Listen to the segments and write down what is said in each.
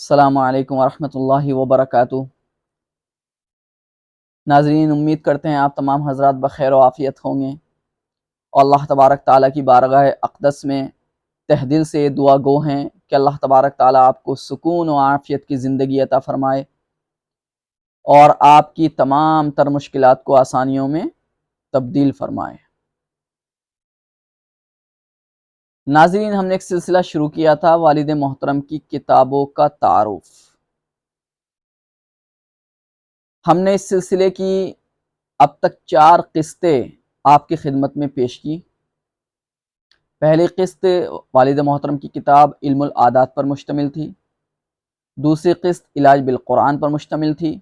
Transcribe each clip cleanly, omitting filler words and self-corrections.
السلام علیکم ورحمۃ اللہ وبرکاتہ۔ ناظرین، امید کرتے ہیں آپ تمام حضرات بخیر و عافیت ہوں گے، اور اللہ تبارک تعالیٰ کی بارگاہ اقدس میں تہ دل سے دعا گو ہیں کہ اللہ تبارک تعالیٰ آپ کو سکون و عافیت کی زندگی عطا فرمائے اور آپ کی تمام تر مشکلات کو آسانیوں میں تبدیل فرمائے۔ ناظرین، ہم نے ایک سلسلہ شروع کیا تھا والد محترم کی کتابوں کا تعارف۔ ہم نے اس سلسلے کی اب تک 4 قسطیں آپ کی خدمت میں پیش کی۔ پہلی قسط والد محترم کی کتاب علم العادات پر مشتمل تھی، دوسری قسط علاج بالقرآن پر مشتمل تھی،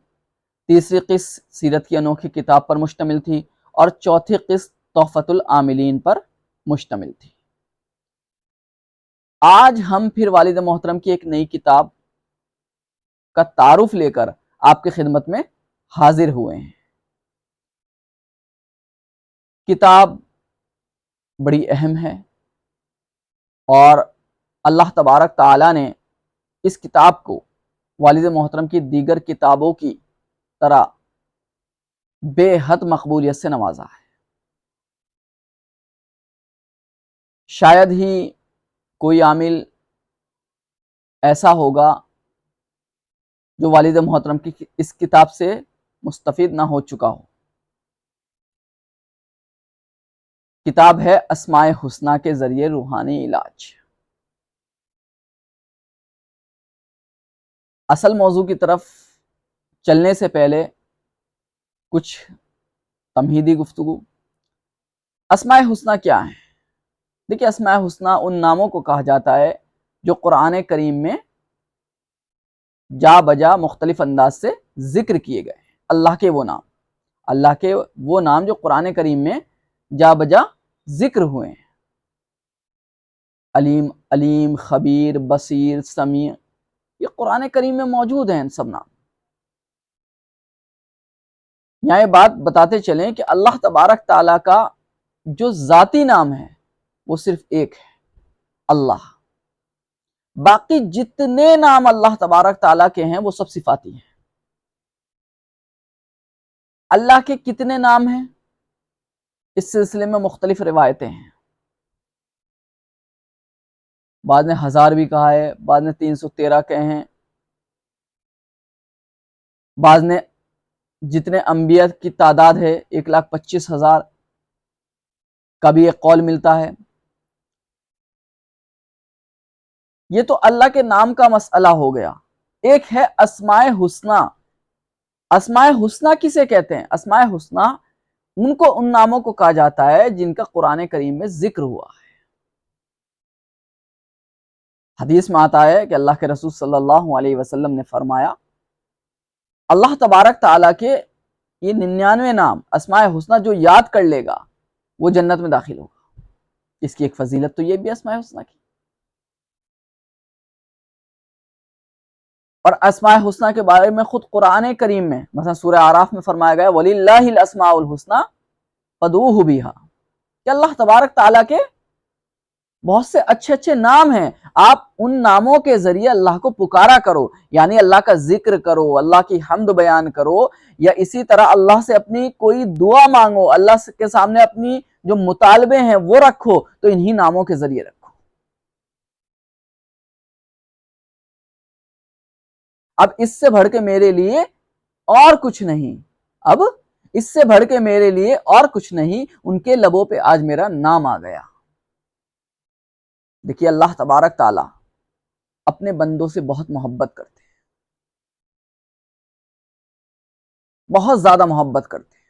تیسری قسط سیرت کی انوکھی کتاب پر مشتمل تھی، اور چوتھی قسط تحفۃ العاملین پر مشتمل تھی۔ آج ہم پھر والد محترم کی ایک نئی کتاب کا تعارف لے کر آپ کی خدمت میں حاضر ہوئے ہیں۔ کتاب بڑی اہم ہے، اور اللہ تبارک تعالیٰ نے اس کتاب کو والد محترم کی دیگر کتابوں کی طرح بے حد مقبولیت سے نوازا ہے۔ شاید ہی کوئی عامل ایسا ہوگا جو والد محترم کی اس کتاب سے مستفید نہ ہو چکا ہو۔ کتاب ہے اسماء حسنی کے ذریعے روحانی علاج۔ اصل موضوع کی طرف چلنے سے پہلے کچھ تمہیدی گفتگو۔ اسماء حسنی کیا ہیں؟ دیکھیے، اسماء حسنی ان ناموں کو کہا جاتا ہے جو قرآن کریم میں جا بجا مختلف انداز سے ذکر کیے گئے ہیں۔ اللہ کے وہ نام جو قرآن کریم میں جا بجا ذکر ہوئے ہیں۔ علیم، خبیر، بصیر، سمیع، یہ قرآن کریم میں موجود ہیں سب نام۔ یہاں یہ بات بتاتے چلیں کہ اللہ تبارک تعالیٰ کا جو ذاتی نام ہے وہ صرف ایک ہے، اللہ۔ باقی جتنے نام اللہ تبارک تعالیٰ کے ہیں وہ سب صفاتی ہیں۔ اللہ کے کتنے نام ہیں، اس سلسلے میں مختلف روایتیں ہیں۔ بعض نے 1000 بھی کہا ہے، بعض نے 313 کہے ہیں، بعض نے جتنے انبیاء کی تعداد ہے 1,25,000 کا بھی ایک قول ملتا ہے۔ یہ تو اللہ کے نام کا مسئلہ ہو گیا۔ ایک ہے اسماء حسنی۔ اسماء حسنی کسے کہتے ہیں؟ اسماء حسنی ان ناموں کو کہا جاتا ہے جن کا قرآن کریم میں ذکر ہوا ہے۔ حدیث میں آتا ہے کہ اللہ کے رسول صلی اللہ علیہ وسلم نے فرمایا، اللہ تبارک تعالیٰ کے یہ 99 نام اسماء حسنی جو یاد کر لے گا وہ جنت میں داخل ہوگا۔ اس کی ایک فضیلت تو یہ بھی اسماء حسنی کی۔ اور اسماء حسنی کے بارے میں خود قرآن کریم میں مثلا سورہ اعراف میں فرمایا گیا وَلِلَّهِ الْأَسْمَاءُ الْحُسْنَى فَادْعُوهُ بِهَا، کہ اللہ تبارک تعالیٰ کے بہت سے اچھے اچھے نام ہیں، آپ ان ناموں کے ذریعے اللہ کو پکارا کرو، یعنی اللہ کا ذکر کرو، اللہ کی حمد بیان کرو، یا اسی طرح اللہ سے اپنی کوئی دعا مانگو، اللہ کے سامنے اپنی جو مطالبے ہیں وہ رکھو تو انہی ناموں کے ذریعے رکھو۔ اب اس سے بڑھ کے میرے لیے اور کچھ نہیں، اب اس سے بڑھ کے میرے لیے اور کچھ نہیں، ان کے لبوں پہ آج میرا نام آ گیا۔ دیکھیے، اللہ تبارک تعالیٰ اپنے بندوں سے بہت محبت کرتے ہیں، بہت زیادہ محبت کرتے ہیں۔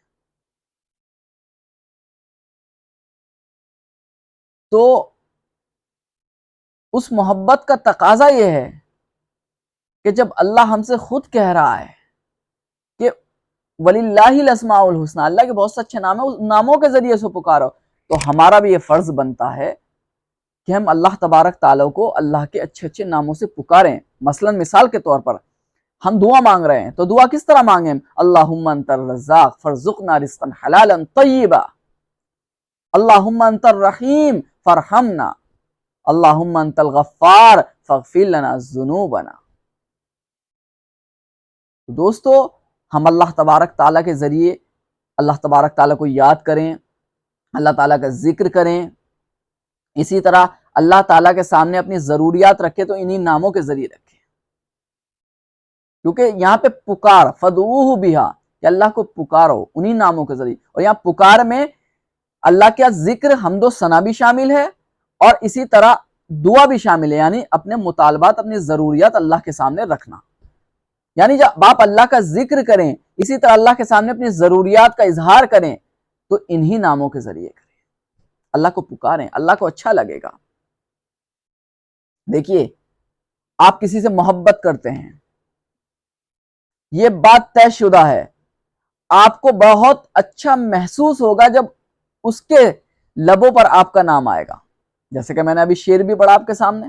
تو اس محبت کا تقاضا یہ ہے کہ جب اللہ ہم سے خود کہہ رہا ہے کہ وَلِلَّهِ الْأَسْمَاءُ الْحُسْنَى، اللہ کے بہت سے اچھے نام ہیں، اس ناموں کے ذریعے سے پکارو، تو ہمارا بھی یہ فرض بنتا ہے کہ ہم اللہ تبارک تعالیٰ کو اللہ کے اچھے اچھے ناموں سے پکاریں۔ مثلا مثال کے طور پر ہم دعا مانگ رہے ہیں تو دعا کس طرح مانگیں؟ اللہم انت الرزاق فارزقنا رزقا حلالا طیبا، اللہم انت الرحیم فارحمنا، اللہم انت الغفار فاغفر لنا ذنوبنا۔ دوستو ہم اللہ تبارک تعالیٰ کے ذریعے اللہ تبارک تعالیٰ کو یاد کریں، اللہ تعالیٰ کا ذکر کریں، اسی طرح اللہ تعالیٰ کے سامنے اپنی ضروریات رکھے تو انہی ناموں کے ذریعے رکھے، کیونکہ یہاں پہ پکار فدعوہ بہا کہ اللہ کو پکارو انہی ناموں کے ذریعے، اور یہاں پکار میں اللہ کا ذکر حمد و ثنا بھی شامل ہے اور اسی طرح دعا بھی شامل ہے، یعنی اپنے مطالبات اپنی ضروریات اللہ کے سامنے رکھنا، یعنی جب آپ اللہ کا ذکر کریں اسی طرح اللہ کے سامنے اپنی ضروریات کا اظہار کریں تو انہی ناموں کے ذریعے کریں، اللہ کو پکاریں، اللہ کو اچھا لگے گا۔ دیکھیے آپ کسی سے محبت کرتے ہیں، یہ بات طے شدہ ہے، آپ کو بہت اچھا محسوس ہوگا جب اس کے لبوں پر آپ کا نام آئے گا، جیسے کہ میں نے ابھی شعر بھی پڑھا آپ کے سامنے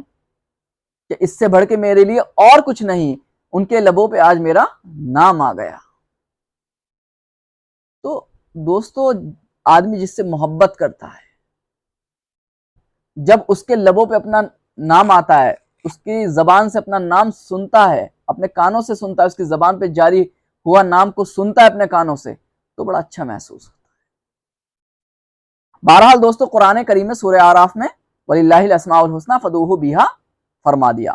کہ اس سے بڑھ کے میرے لیے اور کچھ نہیں، ان کے لبوں پہ آج میرا نام آ گیا۔ تو دوستو آدمی جس سے محبت کرتا ہے جب اس کے لبوں پہ اپنا نام آتا ہے، اس کی زبان سے اپنا نام سنتا ہے، اپنے کانوں سے سنتا ہے، اس کی زبان پہ جاری ہوا نام کو سنتا ہے اپنے کانوں سے، تو بڑا اچھا محسوس ہوتا ہے۔ بہرحال دوستو قرآن کریم میں سورہ اعراف میں وَلِلَّهِ الْأَسْمَاءُ الْحُسْنَى فَادْعُوهُ بِهَا فرما دیا،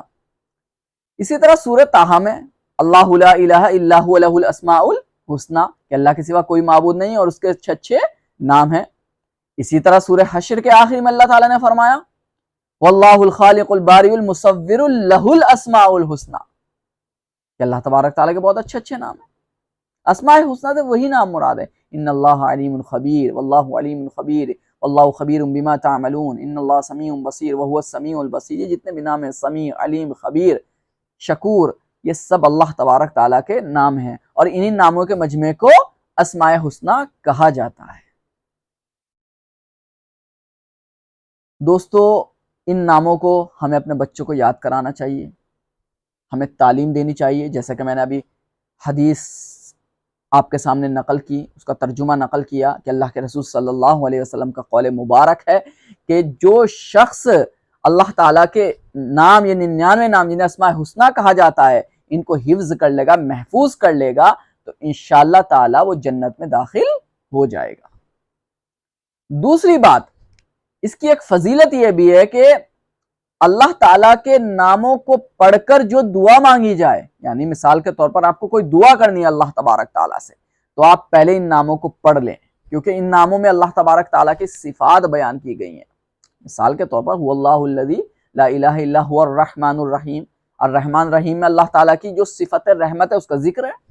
اسی طرح سورہ طٰہٰ میں اللہ لا الہ الا هو لہ الاسماء الحسنى کہ اللہ کے سوا کوئی معبود نہیں اور اس کے اچھے اچھے نام ہیں۔ اسی طرح سورہ حشر کے آخر میں اللہ تعالیٰ نے فرمایا واللہ الخالق البارئ المصور لہ الاسماء الحسنى کہ اللہ تبارک تعالیٰ کے بہت اچھے اچھے نام ہیں، اسماء حسنہ سے وہی نام مراد ہے، ان اللہ علیم خبیر واللہ علیم خبیر واللہ خبیر بما تعملون ان اللہ سمیع بصیر وہو السمیع البصیر، یہ جتنے بھی نام ہیں سمیع، علیم، خبیر، شکور، یہ سب اللہ تبارک تعالیٰ کے نام ہیں اور انہی ناموں کے مجموعے کو اسماء حسنہ کہا جاتا ہے۔ دوستو ان ناموں کو ہمیں اپنے بچوں کو یاد کرانا چاہیے، ہمیں تعلیم دینی چاہیے، جیسا کہ میں نے ابھی حدیث آپ کے سامنے نقل کی، اس کا ترجمہ نقل کیا کہ اللہ کے رسول صلی اللہ علیہ وسلم کا قول مبارک ہے کہ جو شخص اللہ تعالیٰ کے نام، یہ 99 نام جنہیں اسماء حسنہ کہا جاتا ہے، ان کو حفظ کر لے گا، محفوظ کر لے گا تو انشاءاللہ تعالیٰ وہ جنت میں داخل ہو جائے گا۔ دوسری بات اس کی ایک فضیلت یہ بھی ہے کہ اللہ تعالیٰ کے ناموں کو پڑھ کر جو دعا مانگی جائے، یعنی مثال کے طور پر آپ کو کوئی دعا کرنی ہے اللہ تبارک تعالیٰ سے، تو آپ پہلے ان ناموں کو پڑھ لیں، کیونکہ ان ناموں میں اللہ تبارک تعالیٰ کی صفات بیان کی گئی ہیں۔ مثال کے طور پر هو اللہ الذی لا الہ الا هو الرحمن الرحیم، الرحمن رحیم میں اللہ تعالیٰ کی جو صفت رحمت ہے اس کا ذکر ہے۔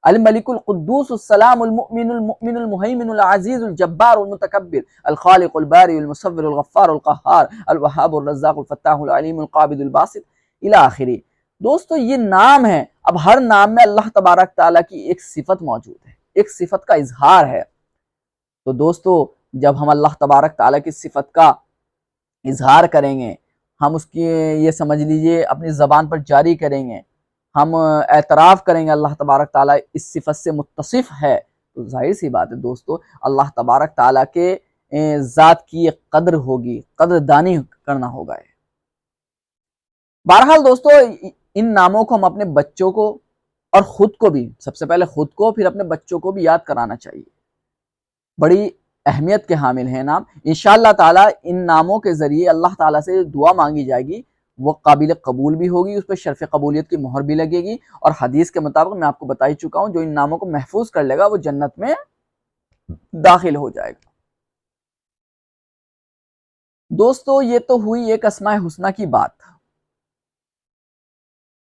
الملک القدوس السلام المؤمن المؤمن المہیمن العزیز الجبار المتکبر الخالق الباری المصور الغفار القہار الوہاب الرزاق الفتاح العلیم القابض الباسط الی آخری۔ دوستو یہ نام ہے، اب ہر نام میں اللہ تبارک تعالیٰ کی ایک صفت موجود ہے، ایک صفت کا اظہار ہے، تو دوستو جب ہم اللہ تبارک تعالیٰ کی صفت کا اظہار کریں گے، ہم اس کی یہ سمجھ لیجئے اپنی زبان پر جاری کریں گے، ہم اعتراف کریں گے اللہ تبارک تعالیٰ اس صفت سے متصف ہے، تو ظاہر سی بات ہے دوستو اللہ تبارک تعالیٰ کے ذات کی ایک قدر ہوگی، قدر دانی کرنا ہوگا۔ بہرحال دوستو ان ناموں کو ہم اپنے بچوں کو اور خود کو بھی، سب سے پہلے خود کو پھر اپنے بچوں کو بھی یاد کرانا چاہیے، بڑی اہمیت کے حامل ہیں نام۔ انشاءاللہ تعالیٰ ان ناموں کے ذریعے اللہ تعالیٰ سے دعا مانگی جائے گی وہ قابل قبول بھی ہوگی، اس پہ شرف قبولیت کی مہر بھی لگے گی، اور حدیث کے مطابق میں آپ کو بتا ہی چکا ہوں جو ان ناموں کو محفوظ کر لے گا وہ جنت میں داخل ہو جائے گا۔ دوستو یہ تو ہوئی ایک اسماء حسنہ کی بات،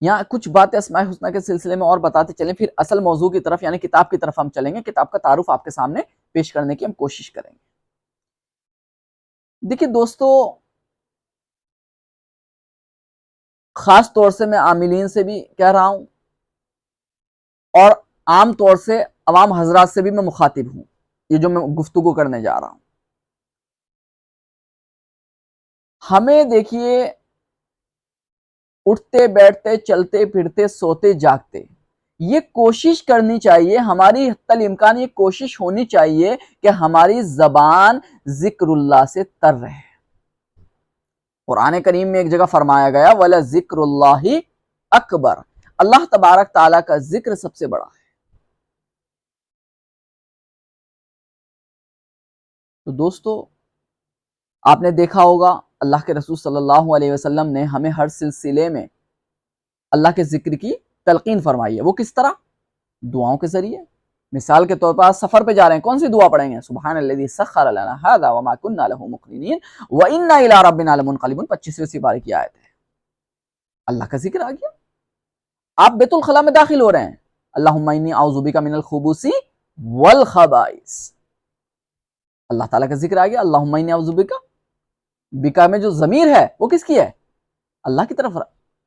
یہاں کچھ باتیں اسماء حسنہ کے سلسلے میں اور بتاتے چلیں، پھر اصل موضوع کی طرف یعنی کتاب کی طرف ہم چلیں گے، کتاب کا تعارف آپ کے سامنے پیش کرنے کی ہم کوشش کریں گے۔ دیکھیے دوستو خاص طور سے میں عاملین سے بھی کہہ رہا ہوں اور عام طور سے عوام حضرات سے بھی میں مخاطب ہوں، یہ جو میں گفتگو کرنے جا رہا ہوں، ہمیں دیکھیے اٹھتے بیٹھتے چلتے پھرتے سوتے جاگتے یہ کوشش کرنی چاہیے، ہماری حتی الامکان یہ کوشش ہونی چاہیے کہ ہماری زبان ذکر اللہ سے تر رہے۔ قرآن کریم میں ایک جگہ فرمایا گیا وَلَذِكْرُ اللَّهِ اکبر، اللہ تبارک تعالیٰ کا ذکر سب سے بڑا ہے۔ تو دوستو آپ نے دیکھا ہوگا اللہ کے رسول صلی اللہ علیہ وسلم نے ہمیں ہر سلسلے میں اللہ کے ذکر کی تلقین فرمائی ہے۔ وہ کس طرح؟ دعاؤں کے ذریعے۔ مثال کے طور پر سفر پہ جا رہے ہیں، کون سی دعا پڑھیں گے؟ سبحان الذی سخر لنا ھذا وما كنا له مقرنین وانا الى ربنا لمنقلبون، 25ویں سپارے کی آیت ہے۔ اللہ کا ذکر آ گیا۔ آپ بیت الخلاء میں داخل ہو رہے ہیں، اللہم انی اعوذ بک من الخبث والخبائث، اللہ تعالیٰ کا ذکر آ گیا۔ اللہم انی اعوذ بک، بکا میں جو ضمیر ہے وہ کس کی ہے؟ اللہ کی طرف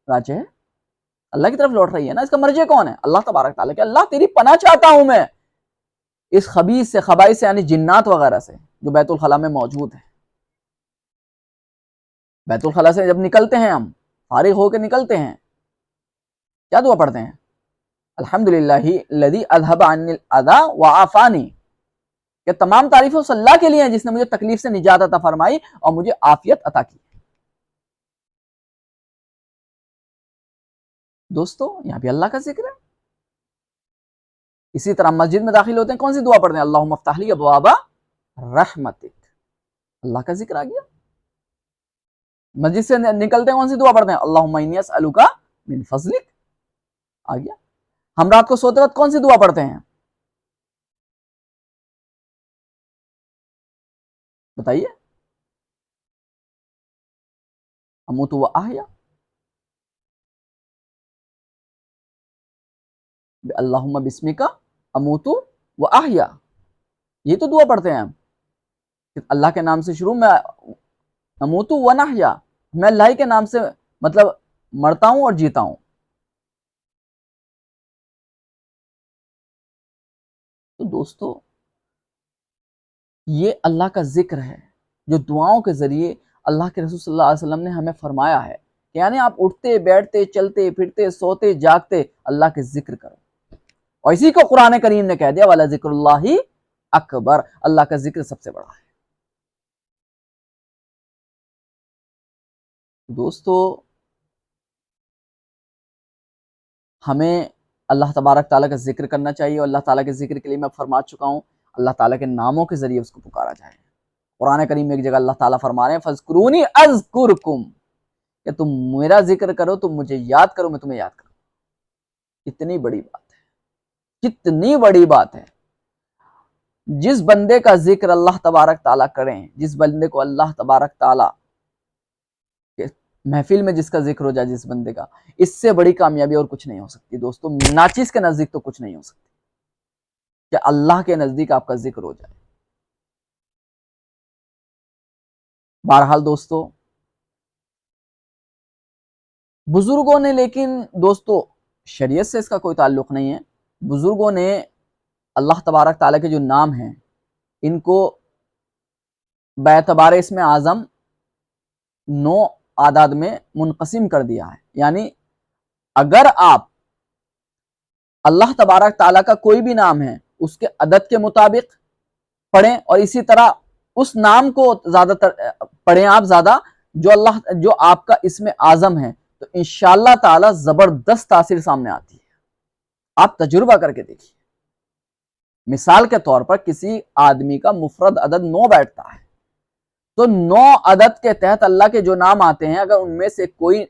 راجع ہے، اللہ کی طرف لوٹ رہی ہے نا۔ اس کا مرجع کون ہے؟ اللہ تبارک تعالیٰ کہ اللہ تیری پناہ چاہتا ہوں میں اس خبیث سے، خبائث سے یعنی جنات وغیرہ سے جو بیت الخلاء میں موجود ہیں۔ بیت الخلاء سے جب نکلتے ہیں، ہم فارغ ہو کے نکلتے ہیں، کیا دعا پڑھتے ہیں؟ الحمدللہ الذی اذھب عنی الاذی وعافانی، کہ تمام تعریفیں اس اللہ کے لیے ہیں جس نے مجھے تکلیف سے نجات عطا فرمائی اور مجھے عافیت عطا کی۔ دوستو یہاں بھی اللہ کا ذکر ہے۔ اسی طرح مسجد میں داخل ہوتے ہیں، کون سی دعا پڑھتے ہیں؟ اللہم افتح لی ابواب رحمتک، اللہ کا ذکر آ گیا۔ مسجد سے نکلتے ہیں، کون سی دعا پڑھتے ہیں؟ اللہم انی اسألک من فضلک، آ گیا۔ ہم رات کو سوتے وقت کون سی دعا پڑھتے ہیں؟ بتائیے۔ اموت و احیا، اللہم بسمک اموت و احیا، یہ تو دعا پڑھتے ہیں ہم، اللہ کے نام سے شروع میں اموت و نحیا، میں اللہ کے نام سے مطلب مرتا ہوں اور جیتا ہوں۔ تو دوستو یہ اللہ کا ذکر ہے جو دعاؤں کے ذریعے اللہ کے رسول صلی اللہ علیہ وسلم نے ہمیں فرمایا ہے کہ یعنی آپ اٹھتے بیٹھتے چلتے پھرتے سوتے جاگتے اللہ کے ذکر کرو، اور اسی کو قرآن کریم نے کہہ دیا وَلَذِكْرُ اللَّهِ اکبر، اللہ کا ذکر سب سے بڑا ہے۔ دوستو ہمیں اللہ تبارک تعالیٰ کا ذکر کرنا چاہیے، اور اللہ تعالیٰ کے ذکر کے لیے میں فرما چکا ہوں اللہ تعالیٰ کے ناموں کے ذریعے اس کو پکارا جائے۔ قرآن کریم میں ایک جگہ اللہ تعالیٰ فرما رہے ہیں فَاذْكُرُونِي أَذْكُرْكُمْ، کہ تم میرا ذکر کرو، تم مجھے یاد کرو، میں تمہیں یاد کروں۔ کتنی بڑی بات ہے، کتنی بڑی بات ہے۔ جس بندے کا ذکر اللہ تبارک تعالیٰ کریں، جس بندے کو اللہ تبارک تعالیٰ محفل میں جس کا ذکر ہو جائے، جس بندے کا، اس سے بڑی کامیابی اور کچھ نہیں ہو سکتی۔ دوستو ناچیز کے نزدیک تو کچھ نہیں ہو سکتی کہ اللہ کے نزدیک آپ کا ذکر ہو جائے۔ بہرحال دوستو بزرگوں نے، لیکن دوستو شریعت سے اس کا کوئی تعلق نہیں ہے، بزرگوں نے اللہ تبارک تعالیٰ کے جو نام ہیں ان کو باعتبار اسم اعظم 9 اعداد میں منقسم کر دیا ہے۔ یعنی اگر آپ اللہ تبارک تعالیٰ کا کوئی بھی نام ہے اس کے عدد کے مطابق پڑھیں، اور اسی طرح اس نام کو زیادہ تر پڑھیں آپ زیادہ جو آپ کا اسم اعظم ہے، تو انشاءاللہ تعالی زبردست تاثیر سامنے آتی ہے۔ آپ تجربہ کر کے دیکھیے۔ مثال کے طور پر کسی آدمی کا مفرد عدد 9 بیٹھتا ہے، تو 9 عدد کے تحت اللہ کے جو نام آتے ہیں، اگر ان میں سے کوئی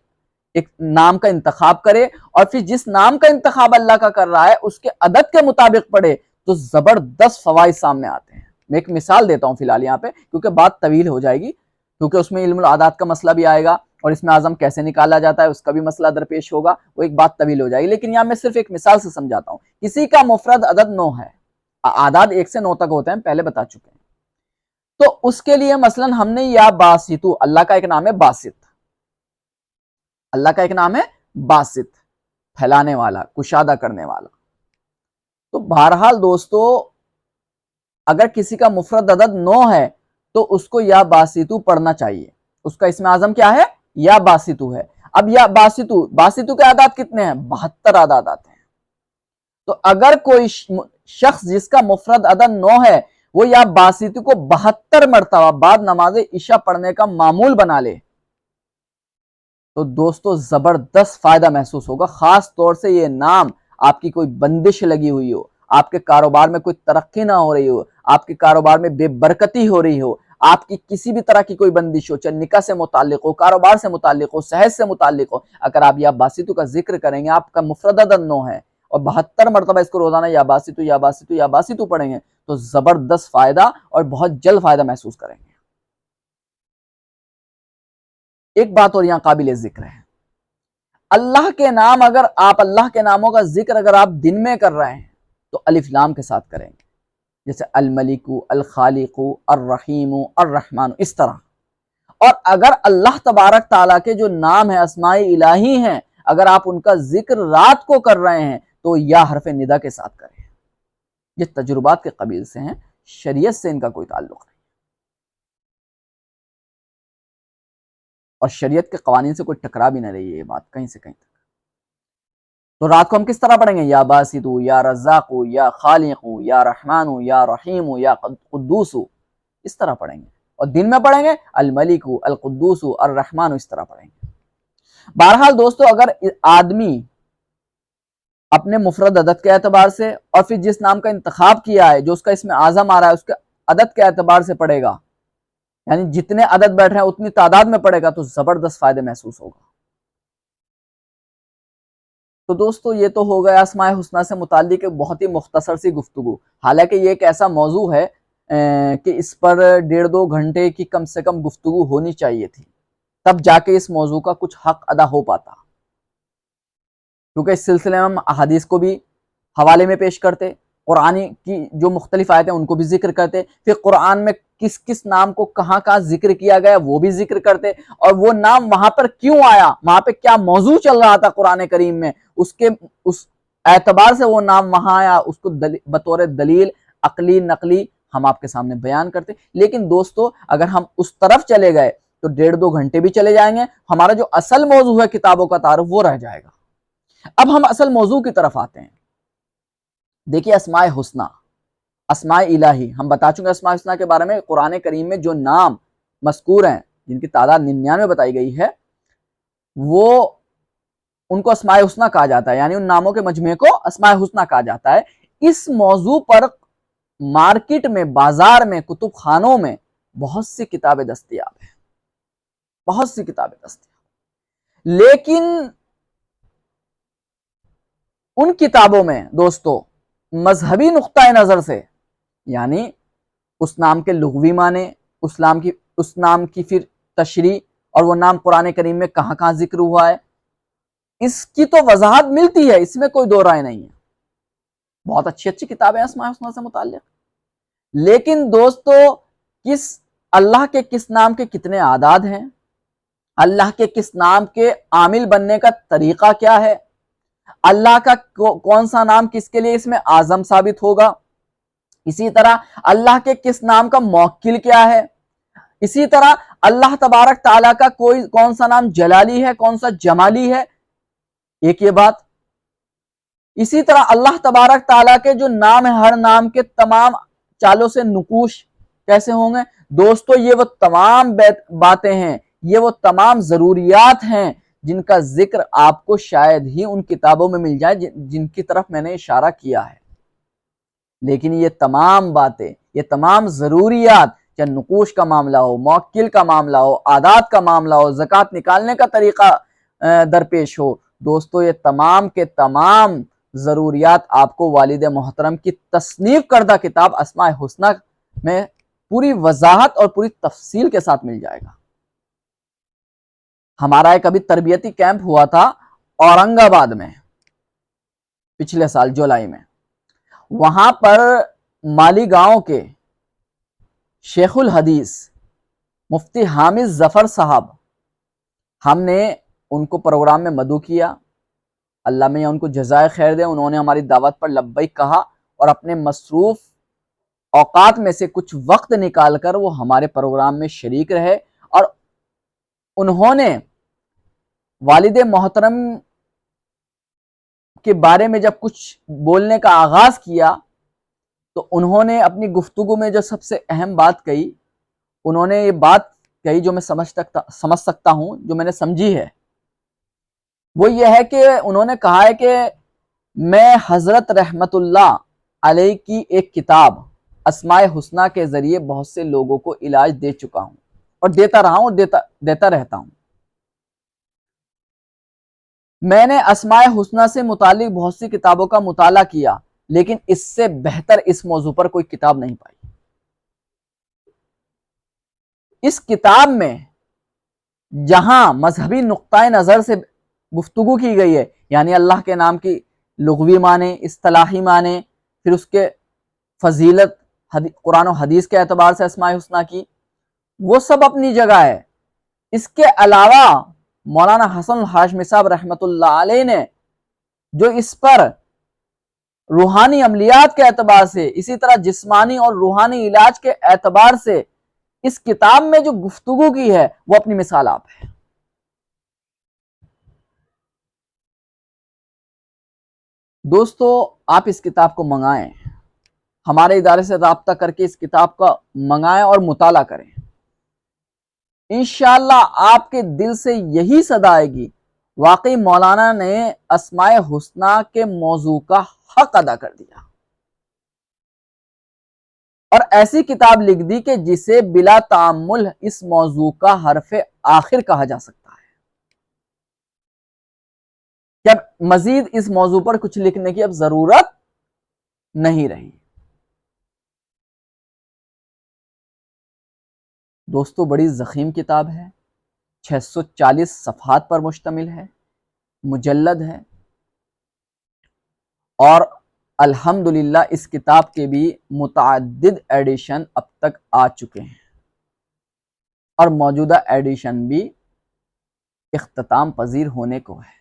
ایک نام کا انتخاب کرے اور پھر جس نام کا انتخاب اللہ کا کر رہا ہے اس کے عدد کے مطابق پڑھے، تو زبردست فوائد سامنے آتے ہیں۔ میں ایک مثال دیتا ہوں فی الحال یہاں پہ، کیونکہ بات طویل ہو جائے گی، کیونکہ اس میں علم العادات کا مسئلہ بھی آئے گا، اور اسم اعظم کیسے نکالا جاتا ہے اس کا بھی مسئلہ درپیش ہوگا، وہ ایک بات طویل ہو جائے گی، لیکن یہاں میں صرف ایک مثال سے سمجھاتا ہوں۔ کسی کا مفرد عدد 9 ہے، اعداد 1 سے 9 تک ہوتے ہیں، پہلے بتا چکے ہیں، تو اس کے لیے مثلا ہم نے یا باسطو، اللہ کا ایک نام ہے باسط، اللہ کا ایک نام ہے باسط، پھیلانے والا، کشادہ کرنے والا۔ تو بہرحال دوستو اگر کسی کا مفرد عدد 9 ہے تو اس کو یا باسطو پڑھنا چاہیے، اس کا اسم اعظم کیا ہے؟ یا باسطو ہے۔ اب یا باسطو کے اعداد کتنے ہیں؟ 72 اعداد آتے ہیں۔ تو اگر کوئی شخص جس کا مفرد عدد 9 ہے وہ یا باسطو کو 72 مرتبہ بعد نماز عشاء پڑھنے کا معمول بنا لے، تو دوستو زبردست فائدہ محسوس ہوگا. خاص طور سے یہ نام آپ کی کوئی بندش لگی ہوئی ہو، آپ کے کاروبار میں کوئی ترقی نہ ہو رہی ہو، آپ کے کاروبار میں بے برکتی ہو رہی ہو، آپ کی کسی بھی طرح کی کوئی بندش ہو، چاہے نکاح سے متعلق ہو، کاروبار سے متعلق ہو، صحت سے متعلق ہو، اگر آپ یا باسطو کا ذکر کریں گے، آپ کا مفرد عدد 9 ہے اور 72 مرتبہ اس کو روزانہ یا باسطو یا باسطو یا باسطو پڑھیں گے تو زبردست فائدہ اور بہت جلد فائدہ محسوس کریں گے. ایک بات اور یہاں قابل ذکر ہے، اللہ کے نام اگر آپ اللہ کے ناموں کا ذکر اگر آپ دن میں کر رہے ہیں تو الف لام کے ساتھ کریں گے، جیسے الملک، الخالق، الرحیم، الرحمن، اس طرح. اور اگر اللہ تبارک تعالیٰ کے جو نام ہیں، اسماء الہی ہیں، اگر آپ ان کا ذکر رات کو کر رہے ہیں تو یا حرف ندا کے ساتھ کریں. یہ تجربات کے قبیل سے ہیں، شریعت سے ان کا کوئی تعلق نہیں اور شریعت کے قوانین سے کوئی ٹکرا بھی نہ رہی ہے یہ بات کہیں سے کہیں تک. تو رات کو ہم کس طرح پڑھیں گے؟ یا باسطو، یا رزاقو، یا خالقو، یا رحمانو، یا رحیمو، یا قدوسو، اس طرح پڑھیں گے. اور دن میں پڑھیں گے الملکو، القدوسو، الرحمانو، اس طرح پڑھیں گے. بہرحال دوستو، اگر آدمی اپنے مفرد عدد کے اعتبار سے اور پھر جس نام کا انتخاب کیا ہے، جو اس کا اسم اعظم آ رہا ہے، اس کے عدد کے اعتبار سے پڑھے گا، یعنی جتنے عدد بیٹھ رہے ہیں اتنی تعداد میں پڑھے گا تو زبردست فائدے محسوس ہوگا. تو دوستو یہ تو ہو گیا اسماء الحسنی سے متعلق ایک بہت ہی مختصر سی گفتگو. حالانکہ یہ ایک ایسا موضوع ہے کہ اس پر 1.5-2 گھنٹے کی کم سے کم گفتگو ہونی چاہیے تھی، تب جا کے اس موضوع کا کچھ حق ادا ہو پاتا. کیونکہ اس سلسلے میں ہم احادیث کو بھی حوالے میں پیش کرتے، قرآن کی جو مختلف آیتیں ان کو بھی ذکر کرتے، پھر قرآن میں کس کس نام کو کہاں کہاں ذکر کیا گیا وہ بھی ذکر کرتے، اور وہ نام وہاں پر کیوں آیا، وہاں پہ کیا موضوع چل رہا تھا قرآن کریم میں، اس اعتبار سے وہ نام وہاں آیا، اس کو بطور دلیل عقلی نقلی ہم آپ کے سامنے بیان کرتے. لیکن دوستو اگر ہم اس طرف چلے گئے تو 1.5-2 گھنٹے بھی چلے جائیں گے، ہمارا جو اصل موضوع ہے کتابوں کا تعارف وہ رہ جائے گا. اب ہم اصل موضوع کی طرف آتے ہیں. دیکھیے اسماء حسنی، اسماء الہی، ہم بتا چکے اسماء حسنی کے بارے میں. قرآن کریم میں جو نام مذکور ہیں جن کی تعداد 99 بتائی گئی ہے، وہ ان کو اسماء حسنی کہا جاتا ہے، یعنی ان ناموں کے مجموعے کو اسماء حسنی کہا جاتا ہے. اس موضوع پر مارکیٹ میں، بازار میں، کتب خانوں میں بہت سی کتابیں دستیاب ہیں، بہت سی کتابیں دستیاب. لیکن ان کتابوں میں دوستو مذہبی نقطہ نظر سے، یعنی اس نام کے لغوی معنی، اس نام کی پھر تشریح، اور وہ نام قرآن کریم میں کہاں کہاں ذکر ہوا ہے، اس کی تو وضاحت ملتی ہے، اس میں کوئی دو رائے نہیں ہے. بہت اچھی اچھی کتابیں اسماء حسنی سے متعلق. لیکن دوستو اللہ کے کس نام کے کتنے اعداد ہیں، اللہ کے کس نام کے عامل بننے کا طریقہ کیا ہے، اللہ کا کون سا نام کس کے لیے اس میں اعظم ثابت ہوگا، اسی طرح اللہ کے کس نام کا موکل کیا ہے، اسی طرح اللہ تبارک تعالیٰ کا کون سا نام جلالی ہے، کون سا جمالی ہے، ایک یہ بات. اسی طرح اللہ تبارک تعالیٰ کے جو نام ہیں، ہر نام کے تمام چالوں سے نقوش کیسے ہوں گے. دوستو یہ وہ تمام باتیں ہیں، یہ وہ تمام ضروریات ہیں جن کا ذکر آپ کو شاید ہی ان کتابوں میں مل جائے جن کی طرف میں نے اشارہ کیا ہے. لیکن یہ تمام باتیں، یہ تمام ضروریات، چاہے نقوش کا معاملہ ہو، موکل کا معاملہ ہو، عادات کا معاملہ ہو، زکوٰۃ نکالنے کا طریقہ درپیش ہو، دوستو یہ تمام کے تمام ضروریات آپ کو والد محترم کی تصنیف کردہ کتاب اسماء حسنی میں پوری وضاحت اور پوری تفصیل کے ساتھ مل جائے گا. ہمارا ایک ابھی تربیتی کیمپ ہوا تھا اورنگ آباد میں پچھلے سال جولائی میں. وہاں پر مالی گاؤں کے شیخ الحدیث مفتی حامد ظفر صاحب، ہم نے ان کو پروگرام میں مدعو کیا، اللہ میں ان کو جزائے خیر دے. انہوں نے ہماری دعوت پر لبیک کہا اور اپنے مصروف اوقات میں سے کچھ وقت نکال کر وہ ہمارے پروگرام میں شریک رہے، اور انہوں نے والد محترم کے بارے میں جب کچھ بولنے کا آغاز کیا تو انہوں نے اپنی گفتگو میں جو سب سے اہم بات کہی، انہوں نے یہ بات کہی جو میں سمجھ سکتا ہوں، جو میں نے سمجھی ہے. وہ یہ ہے کہ انہوں نے کہا ہے کہ میں حضرت رحمت اللہ علیہ کی ایک کتاب اسماء حسنہ کے ذریعے بہت سے لوگوں کو علاج دے چکا ہوں اور دیتا رہا ہوں اور دیتا رہتا ہوں۔ میں نے اسماء حسنہ سے متعلق بہت سی کتابوں کا مطالعہ کیا، لیکن اس سے بہتر اس موضوع پر کوئی کتاب نہیں پائی۔ اس کتاب میں جہاں مذہبی نقطۂ نظر سے گفتگو کی گئی ہے، یعنی اللہ کے نام کی لغوی معنی، اصطلاحی معنی، پھر اس کے فضیلت، قرآن و حدیث کے اعتبار سے اسماء حسنہ کی، وہ سب اپنی جگہ ہے۔ اس کے علاوہ مولانا حسن الہاشمی صاحب رحمت اللہ علیہ نے جو اس پر روحانی عملیات کے اعتبار سے، اسی طرح جسمانی اور روحانی علاج کے اعتبار سے اس کتاب میں جو گفتگو کی ہے، وہ اپنی مثال آپ ہے۔ دوستو، آپ اس کتاب کو منگائیں، ہمارے ادارے سے رابطہ کر کے اس کتاب کا منگائیں اور مطالعہ کریں۔ انشاءاللہ آپ کے دل سے یہی صدا آئے گی، واقعی مولانا نے اسماء حسنہ کے موضوع کا حق ادا کر دیا اور ایسی کتاب لکھ دی کہ جسے بلا تعمل اس موضوع کا حرف آخر کہا جا سکتا ہے۔ کہ اب مزید اس موضوع پر کچھ لکھنے کی اب ضرورت نہیں رہی۔ دوستو، بڑی ضخیم کتاب ہے، 640 صفحات پر مشتمل ہے، مجلد ہے، اور الحمدللہ اس کتاب کے بھی متعدد ایڈیشن اب تک آ چکے ہیں اور موجودہ ایڈیشن بھی اختتام پذیر ہونے کو ہے۔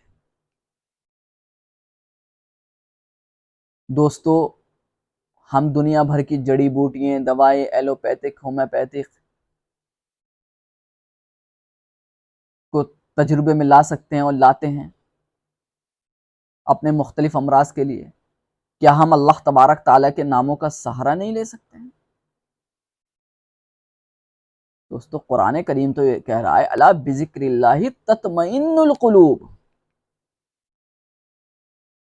دوستو، ہم دنیا بھر کی جڑی بوٹیاں، دوائیں، ایلوپیتھک، ہومیوپیتھک کو تجربے میں لا سکتے ہیں اور لاتے ہیں اپنے مختلف امراض کے لیے۔ کیا ہم اللہ تبارک تعالیٰ کے ناموں کا سہارا نہیں لے سکتے ہیں؟ دوستو، قرآن کریم تو یہ کہہ رہا ہے الا بذکر اللہ تطمئن القلوب،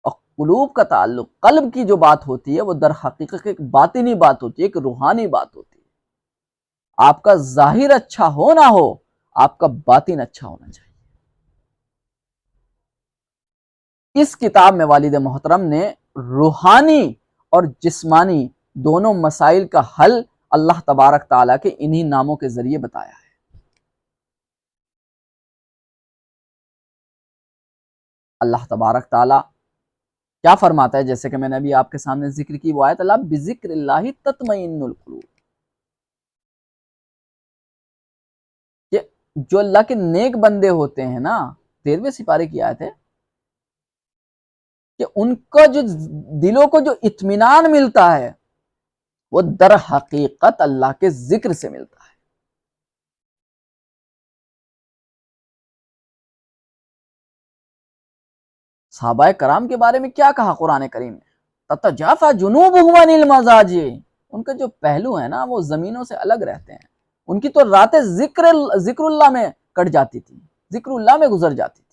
اور قلوب کا تعلق، قلب کی جو بات ہوتی ہے وہ در حقیقت ایک باطنی بات ہوتی ہے، ایک روحانی بات ہوتی ہے۔ آپ کا ظاہر اچھا ہو نہ ہو، آپ کا باطن اچھا ہونا چاہیے۔ اس کتاب میں والد محترم نے روحانی اور جسمانی دونوں مسائل کا حل اللہ تبارک تعالیٰ کے انہی ناموں کے ذریعے بتایا ہے۔ اللہ تبارک تعالیٰ کیا فرماتا ہے؟ جیسے کہ میں نے ابھی آپ کے سامنے ذکر کی وہ آیت، اللہ بذکر اللہ تطمئن القلوب، کہ جو اللہ کے نیک بندے ہوتے ہیں نا، 13ویں سپارے کی آیت ہے، کہ ان کا جو دلوں کو جو اطمینان ملتا ہے وہ در حقیقت اللہ کے ذکر سے ملتا ہے۔ صحابہ کرام کے بارے میں کیا کہا قرآن کریم نے؟ تتجافی جنوبہم عن المضاجع، ان کا جو پہلو ہے نا وہ زمینوں سے الگ رہتے ہیں۔ ان کی تو راتیں ذکر اللہ میں کٹ جاتی تھی، ذکر اللہ میں گزر جاتی تھی،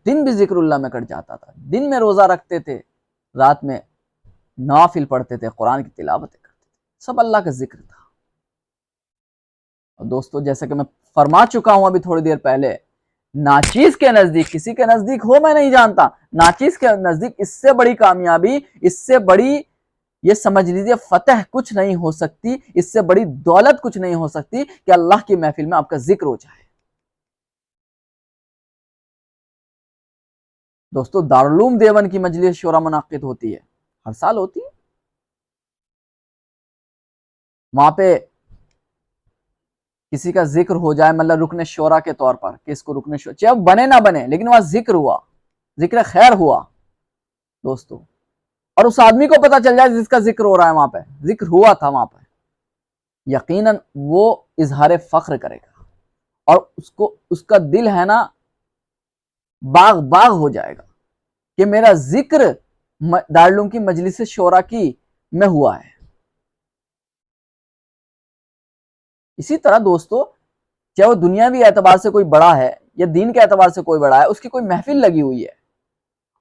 دن بھی ذکر اللہ میں کٹ جاتا تھا۔ دن میں روزہ رکھتے تھے، رات میں نوافل پڑھتے تھے، قرآن کی تلاوتیں کرتے تھے، سب اللہ کا ذکر تھا۔ اور دوستو، جیسا کہ میں فرما چکا ہوں ابھی تھوڑی دیر پہلے، ناچیز کے نزدیک، کسی کے نزدیک ہو میں نہیں جانتا، ناچیز کے نزدیک اس سے بڑی کامیابی، اس سے بڑی، یہ سمجھ لیجیے، فتح کچھ نہیں ہو سکتی، اس سے بڑی دولت کچھ نہیں ہو سکتی کہ اللہ کی محفل میں آپ کا ذکر ہو جائے۔ دوستو، دارالعلوم دیوبند کی مجلس شورا منعقد ہوتی ہے، ہر سال ہوتی ہے۔ وہاں پہ کسی کا ذکر ہو جائے، مطلب رکن شورا کے طور پر، کہ اس کو رکن شورا، چاہے بنے نہ بنے، لیکن وہاں ذکر ہوا، ذکر خیر ہوا دوستو، اور اس آدمی کو پتہ چل جائے جس کا ذکر ہو رہا ہے، وہاں پہ ذکر ہوا تھا وہاں پہ، یقیناً وہ اظہار فخر کرے گا، اور اس کا دل ہے نا باغ باغ ہو جائے گا کہ میرا ذکر دارالعلوم کی مجلس شورا کی میں ہوا ہے۔ اسی طرح دوستو، چاہے وہ دنیاوی اعتبار سے کوئی بڑا ہے یا دین کے اعتبار سے کوئی بڑا ہے، اس کی کوئی محفل لگی ہوئی ہے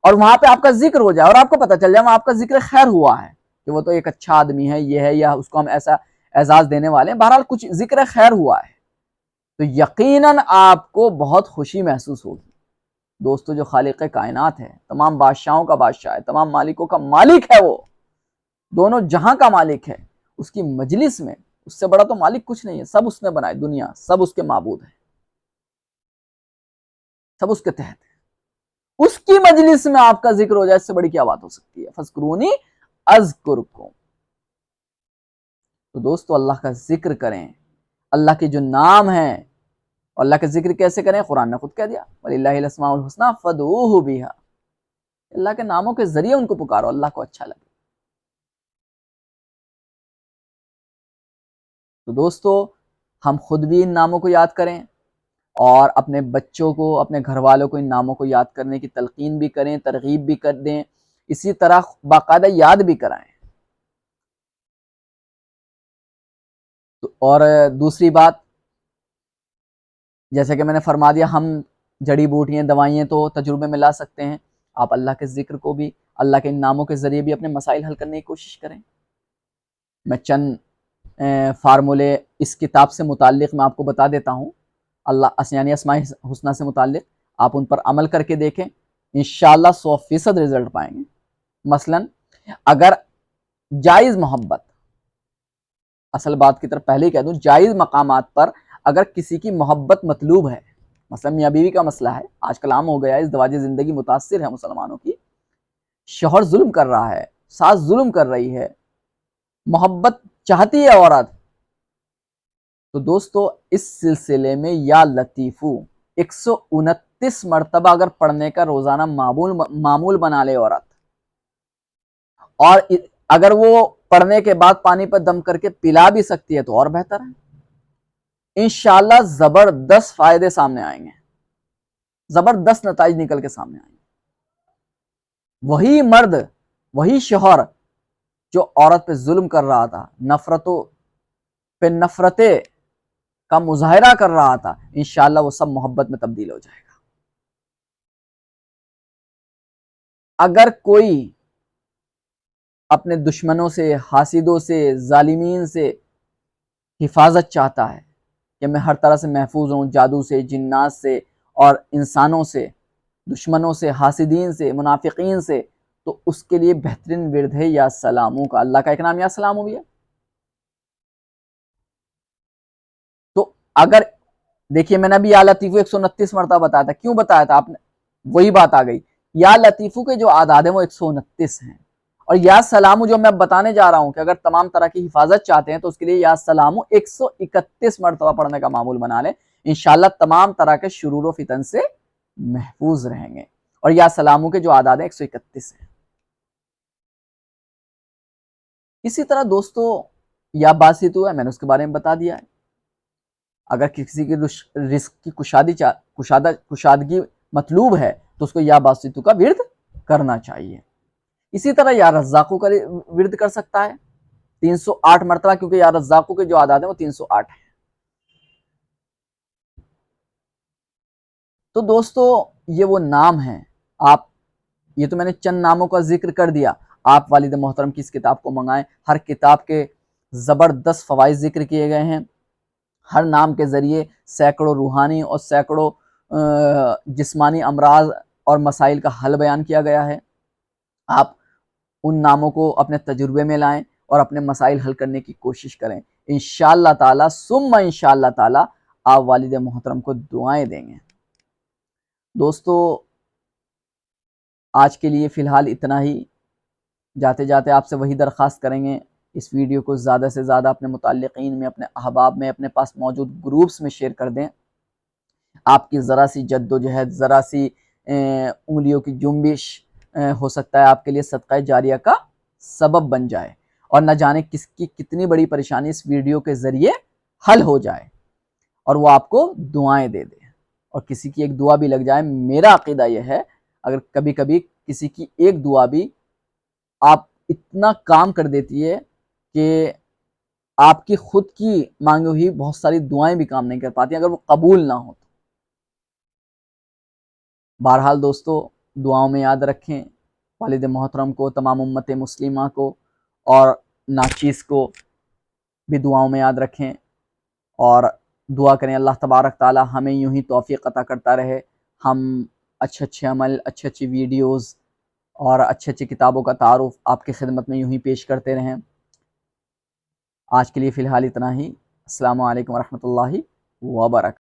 اور وہاں پہ آپ کا ذکر ہو جائے اور آپ کو پتہ چل جائے وہاں آپ کا ذکر خیر ہوا ہے کہ وہ تو ایک اچھا آدمی ہے، یہ ہے، یا اس کو ہم ایسا اعزاز دینے والے ہیں، بہرحال کچھ ذکر خیر ہوا ہے، تو یقیناً آپ کو بہت خوشی محسوس ہوگی۔ دوستو، جو خالق کائنات ہے، تمام بادشاہوں کا بادشاہ ہے، تمام مالکوں کا مالک ہے، وہ دونوں جہاں کا مالک ہے، اس کی مجلس میں اس سے بڑا تو مالک کچھ نہیں ہے، سب اس نے بنائے، دنیا سب اس کے معبود ہیں، سب اس کے تحت ہے، اس کی مجلس میں آپ کا ذکر ہو جائے، اس سے بڑی کیا بات ہو سکتی ہے؟ فَاذْكُرُونِی اذکرکم۔ تو دوستو، اللہ کا ذکر کریں، اللہ کے جو نام ہیں، اور اللہ کا ذکر کیسے کریں؟ قرآن نے خود کہہ دیا وَلِلَّهِ الْأَسْمَاءُ الْحُسْنَىٰ فَادْعُوهُ بِهَا، اللہ کے ناموں کے ذریعے ان کو پکارو، اللہ کو اچھا لگے۔ تو دوستو، ہم خود بھی ان ناموں کو یاد کریں اور اپنے بچوں کو، اپنے گھر والوں کو ان ناموں کو یاد کرنے کی تلقین بھی کریں، ترغیب بھی کر دیں، اسی طرح باقاعدہ یاد بھی کرائیں۔ اور دوسری بات، جیسے کہ میں نے فرما دیا، ہم جڑی بوٹیاں، دوائیں تو تجربے میں لا سکتے ہیں، آپ اللہ کے ذکر کو بھی، اللہ کے ان ناموں کے ذریعے بھی اپنے مسائل حل کرنے کی کوشش کریں۔ میں چند فارمولے اس کتاب سے متعلق میں آپ کو بتا دیتا ہوں، اللہ یعنی اسماء حسنہ سے متعلق، آپ ان پر عمل کر کے دیکھیں، انشاءاللہ 100% رزلٹ پائیں گے۔ مثلا اگر جائز محبت، اصل بات کی طرف پہلے ہی کہہ دوں، جائز مقامات پر اگر کسی کی محبت مطلوب ہے، مثلا میاں بیوی کا مسئلہ ہے، آج کل عام ہو گیا ہے، ازدواجی زندگی متاثر ہے مسلمانوں کی، شوہر ظلم کر رہا ہے، ساس ظلم کر رہی ہے، محبت چاہتی ہے عورت، تو دوستو اس سلسلے میں یا لطیفو 129 مرتبہ اگر پڑھنے کا روزانہ معمول بنا لے عورت، اور اگر وہ پڑھنے کے بعد پانی پر دم کر کے پلا بھی سکتی ہے تو اور بہتر ہے، انشاءاللہ زبردست فائدے سامنے آئیں گے، زبردست نتائج نکل کے سامنے آئیں گے۔ وہی مرد، وہی شوہر جو عورت پہ ظلم کر رہا تھا، نفرتوں پہ نفرتیں کا مظاہرہ کر رہا تھا، انشاءاللہ وہ سب محبت میں تبدیل ہو جائے گا۔ اگر کوئی اپنے دشمنوں سے، حاسدوں سے، ظالمین سے حفاظت چاہتا ہے کہ میں ہر طرح سے محفوظ ہوں، جادو سے، جنات سے اور انسانوں سے، دشمنوں سے، حاسدین سے، منافقین سے، تو اس کے لیے بہترین ورد ہے یا سلاموں کا۔ اللہ کا ایک نام یا سلاموں بھی ہے۔ تو اگر دیکھیے، میں نے ابھی یا لطیفو 129 مرتبہ بتایا تھا، کیوں بتایا تھا آپ نے؟ وہی بات آ گئی، یا لطیفو کے جو اعداد ہیں وہ 129 ہیں، اور یا سلامو جو میں اب بتانے جا رہا ہوں کہ اگر تمام طرح کی حفاظت چاہتے ہیں تو اس کے لیے یا سلامو 131 مرتبہ پڑھنے کا معمول بنا لیں، انشاءاللہ تمام طرح کے شرور و فتن سے محفوظ رہیں گے۔ اور یا سلامو کے جو اعداد ہیں 131 ہیں۔ اسی طرح دوستو، یا باسطو ہے، میں نے اس کے بارے میں بتا دیا ہے، اگر کسی کی رزق کی کشادگی مطلوب ہے تو اس کو یا باسطو کا ورد کرنا چاہیے۔ اسی طرح یا رزاقو کا ورد کر سکتا ہے 308 مرتبہ، کیونکہ یا رزاقو کے جو اعداد ہیں وہ 308 ہیں۔ تو دوستو، یہ وہ نام ہیں، آپ یہ تو میں نے چند ناموں کا ذکر کر دیا، آپ والد محترم کی اس کتاب کو منگائیں، ہر کتاب کے زبردست فوائد ذکر کیے گئے ہیں، ہر نام کے ذریعے سینکڑوں روحانی اور سینکڑوں جسمانی امراض اور مسائل کا حل بیان کیا گیا ہے۔ آپ ان ناموں کو اپنے تجربے میں لائیں اور اپنے مسائل حل کرنے کی کوشش کریں، انشاءاللہ تعالی ثم انشاءاللہ تعالی آپ والد محترم کو دعائیں دیں گے۔ دوستو، آج کے لیے فی الحال اتنا ہی، جاتے جاتے آپ سے وہی درخواست کریں گے، اس ویڈیو کو زیادہ سے زیادہ اپنے متعلقین میں، اپنے احباب میں، اپنے پاس موجود گروپس میں شیئر کر دیں۔ آپ کی ذرا سی جد و جہد، ذرا سی انگلیوں کی جنبش ہو سکتا ہے آپ کے لیے صدقہ جاریہ کا سبب بن جائے، اور نہ جانے کس کی کتنی بڑی پریشانی اس ویڈیو کے ذریعے حل ہو جائے، اور وہ آپ کو دعائیں دے دے، اور کسی کی ایک دعا بھی لگ جائے۔ میرا عقیدہ یہ ہے، اگر کبھی کبھی کسی کی ایک دعا بھی آپ اتنا کام کر دیتی ہے کہ آپ کی خود کی مانگی ہوئی بہت ساری دعائیں بھی کام نہیں کر پاتی اگر وہ قبول نہ ہو۔ بہرحال دوستو دعاؤں میں یاد رکھیں، والد محترم کو، تمام امت مسلمہ کو اور ناچیز کو بھی دعاؤں میں یاد رکھیں، اور دعا کریں اللہ تبارک تعالی ہمیں یوں ہی توفیق عطا کرتا رہے، ہم اچھے اچھے عمل، اچھی اچھی ویڈیوز اور اچھی اچھی کتابوں کا تعارف آپ کی خدمت میں یوں ہی پیش کرتے رہیں۔ آج کے لیے فی الحال اتنا ہی۔ السلام علیکم ورحمۃ اللہ وبرکاتہ۔